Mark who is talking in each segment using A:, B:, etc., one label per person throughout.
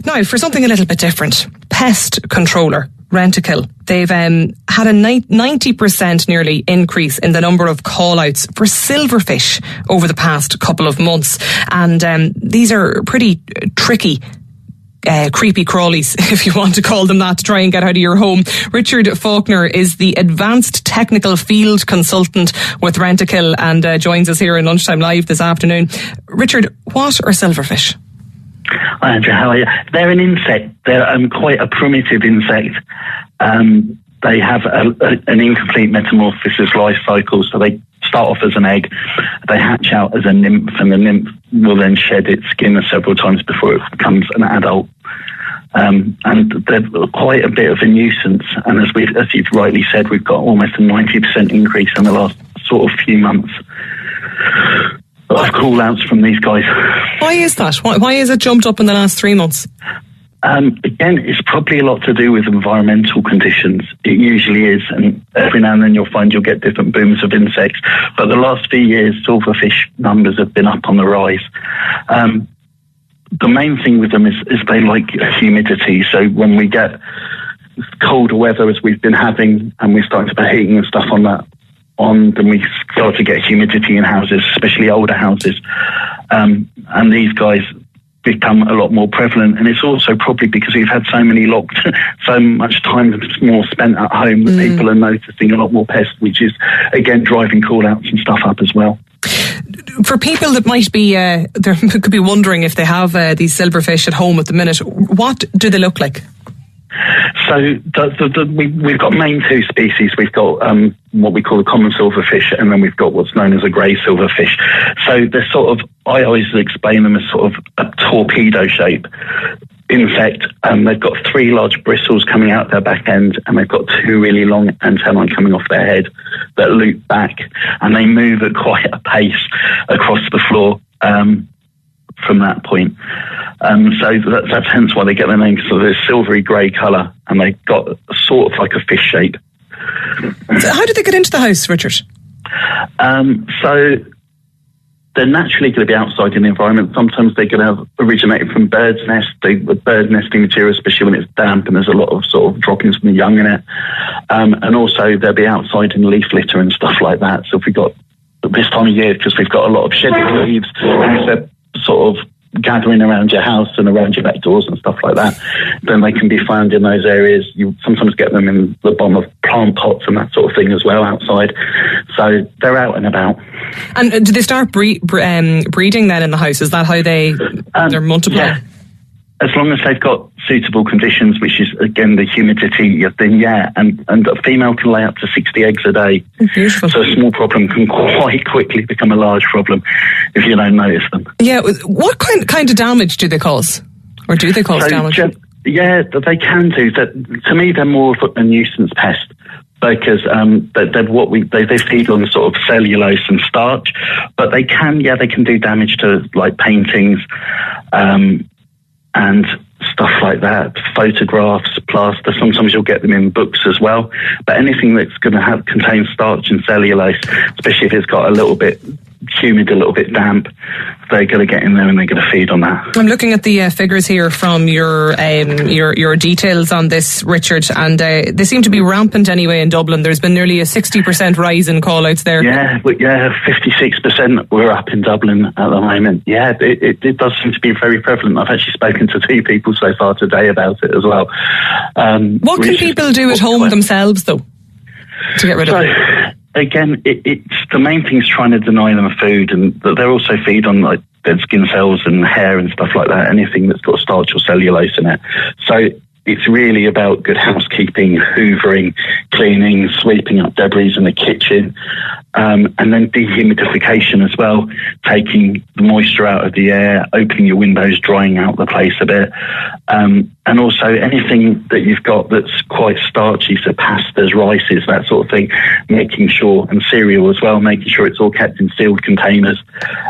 A: Now, for something a little bit different, pest controller, Rentokil. They've had a 90% nearly increase in the number of call-outs for silverfish over the past couple of months. And these are pretty tricky creepy crawlies, if you want to call them that, to try and get out of your home. Richard Faulkner is the Advanced Technical Field Consultant with Rentokil and joins us here in Lunchtime Live this afternoon. Richard, what are silverfish?
B: Hi Andrew, how are you? They're an insect. They're quite a primitive insect. They have an incomplete metamorphosis life cycle, so they start off as an egg, they hatch out as a nymph, and the nymph will then shed its skin several times before it becomes an adult. And they're quite a bit of a nuisance, and as you've rightly said, we've got almost a 90% increase in the last sort of few months of call-outs from these guys.
A: Why is that? Why has it jumped up in the last 3 months?
B: Again, it's probably a lot to do with environmental conditions. It usually is, and every now and then you'll find you'll get different booms of insects. But the last few years, silverfish numbers have been up on the rise. The main thing with them is they like humidity. So when we get colder weather, as we've been having, and we're starting to put heating and stuff then we start to get humidity in houses, especially older houses. And these guys become a lot more prevalent, and it's also probably because we've had so much time more spent at home that people are noticing a lot more pests, which is again driving call-outs and stuff up as well.
A: For people that might be could be wondering if they have these silverfish at home at the minute, what do they look like?
B: So we've got main two species. We've got what we call the common silverfish, and then we've got what's known as a grey silverfish. So they're sort of, I always explain them as sort of a torpedo shape insect. They've got 3 large bristles coming out their back end, and they've got 2 really long antennae coming off their head that loop back, and they move at quite a pace across the floor from that point. So that's hence why they get their name. So they're silvery grey colour, and they've got sort of like a fish shape.
A: So how did they get into the house, Richard?
B: So they're naturally going to be outside in the environment. Sometimes they're going to originate from birds' nests, bird nesting material, especially when it's damp and there's a lot of sort of droppings from the young in it. And also they'll be outside in leaf litter and stuff like that. So if we've got this time of year, because we've got a lot of shedding leaves, and if they're sort of gathering around your house and around your back doors and stuff like that, then they can be found in those areas. You sometimes get them in the bottom of plant pots and that sort of thing as well outside. So they're out and about. And
A: do they start breeding then in the house? Is that how they're multiplying?
B: Yeah. As long as they've got suitable conditions, which is, again, the humidity, then yeah. And a female can lay up to 60 eggs a day.
A: Beautiful.
B: So a small problem can quite quickly become a large problem if you don't notice them.
A: Yeah. What kind of damage do they cause? Or do they cause damage?
B: Yeah, they can do. To me, they're more of a nuisance pest, because they feed on sort of cellulose and starch, but they can do damage to like paintings, and stuff like that, photographs, plaster. Sometimes you'll get them in books as well. But anything that's going to contain starch and cellulose, especially if it's got a little bit humid, a little bit damp, they're going to get in there and they're going to feed on that.
A: I'm looking at the figures here from your details on this, Richard, and they seem to be rampant anyway in Dublin. There's been nearly a 60% rise in call-outs there.
B: Yeah, 56% we're up in Dublin at the moment. Yeah, it does seem to be very prevalent. I've actually spoken to 2 people so far today about it as well.
A: What can people do at home themselves, though, to get rid of it?
B: Again, it's the main thing is trying to deny them food, and they're also feed on like dead skin cells and hair and stuff like that, anything that's got starch or cellulose in it. So it's really about good housekeeping, hoovering, cleaning, sweeping up debris in the kitchen, and then dehumidification as well, taking the moisture out of the air, opening your windows, drying out the place a bit, and also anything that you've got that's quite starchy, so pastas, rices, that sort of thing, making sure, and cereal as well, making sure it's all kept in sealed containers,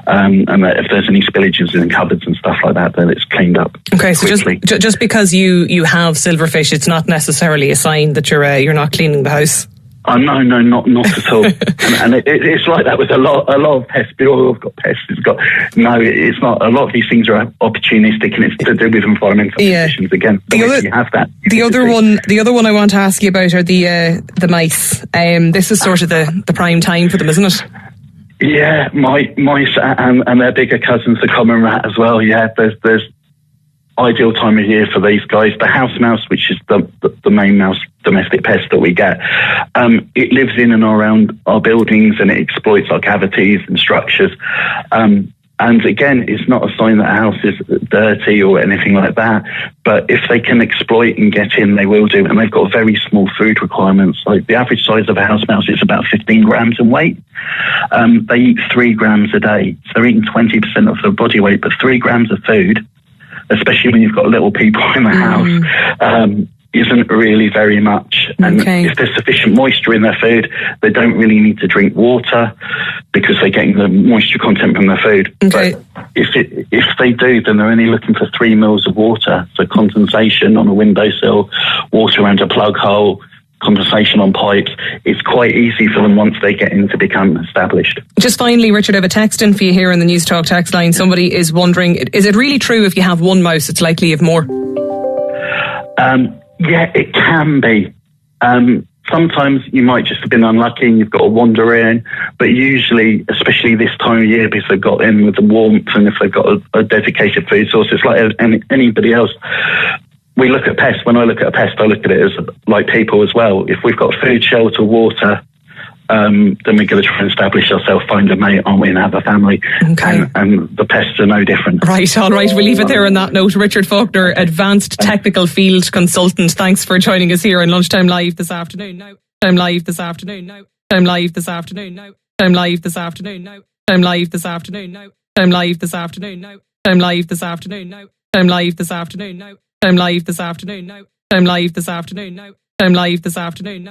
B: and that if there's any spillages in cupboards and stuff like that, then it's cleaned up.
A: Okay, so
B: quickly.
A: just because you have silverfish, it's not necessarily a sign that you're not cleaning the house.
B: Oh no, not at all. and it's like that with a lot of pests. People have got pests. It's not. A lot of these things are opportunistic, and it's to do with environmental conditions again. You have that.
A: The other one I want to ask you about are the mice. This is sort of the prime time for them, isn't it?
B: Yeah, mice and their bigger cousins, the common rat as well. Yeah, there's ideal time of year for these guys. The house mouse, which is the main mouse domestic pest that we get, it lives in and around our buildings, and it exploits our cavities and structures. And again, it's not a sign that a house is dirty or anything like that. But if they can exploit and get in, they will do. And they've got very small food requirements. Like the average size of a house mouse is about 15 grams in weight. They eat 3 grams a day. So they're eating 20% of their body weight, but 3 grams of food, especially when you've got little people in the house, isn't really very much. And if there's sufficient moisture in their food, they don't really need to drink water because they're getting the moisture content from their food. But if they do, then they're only looking for 3 mils of water. So condensation on a windowsill, water around a plug hole, condensation on pipes. It's quite easy for them once they get in to become established.
A: Just finally, Richard, I have a text in for you here on the Newstalk text line. Somebody is wondering, is it really true if you have one mouse, it's likely you have more?
B: Yeah, it can be. Sometimes you might just have been unlucky and you've got to wander in, but usually, especially this time of year, because they've got in with the warmth and if they've got a dedicated food source, it's like anybody else. We look at pests. When I look at a pest, I look at it as like people as well. If we've got food, shelter, water, then we're going to try and establish ourselves, find a mate, aren't we, and have a family. And the pests are no different.
A: Right, all right. We'll leave it there on that note. Richard Faulkner, Advanced Technical Field Consultant. Thanks for joining us here on Lunchtime Live this afternoon. Time live this afternoon. Time live this afternoon. Time live this afternoon. Time live this afternoon. Time live this afternoon. Time live this afternoon. Time live this afternoon. Time live this afternoon. Time live this afternoon. Time live this afternoon.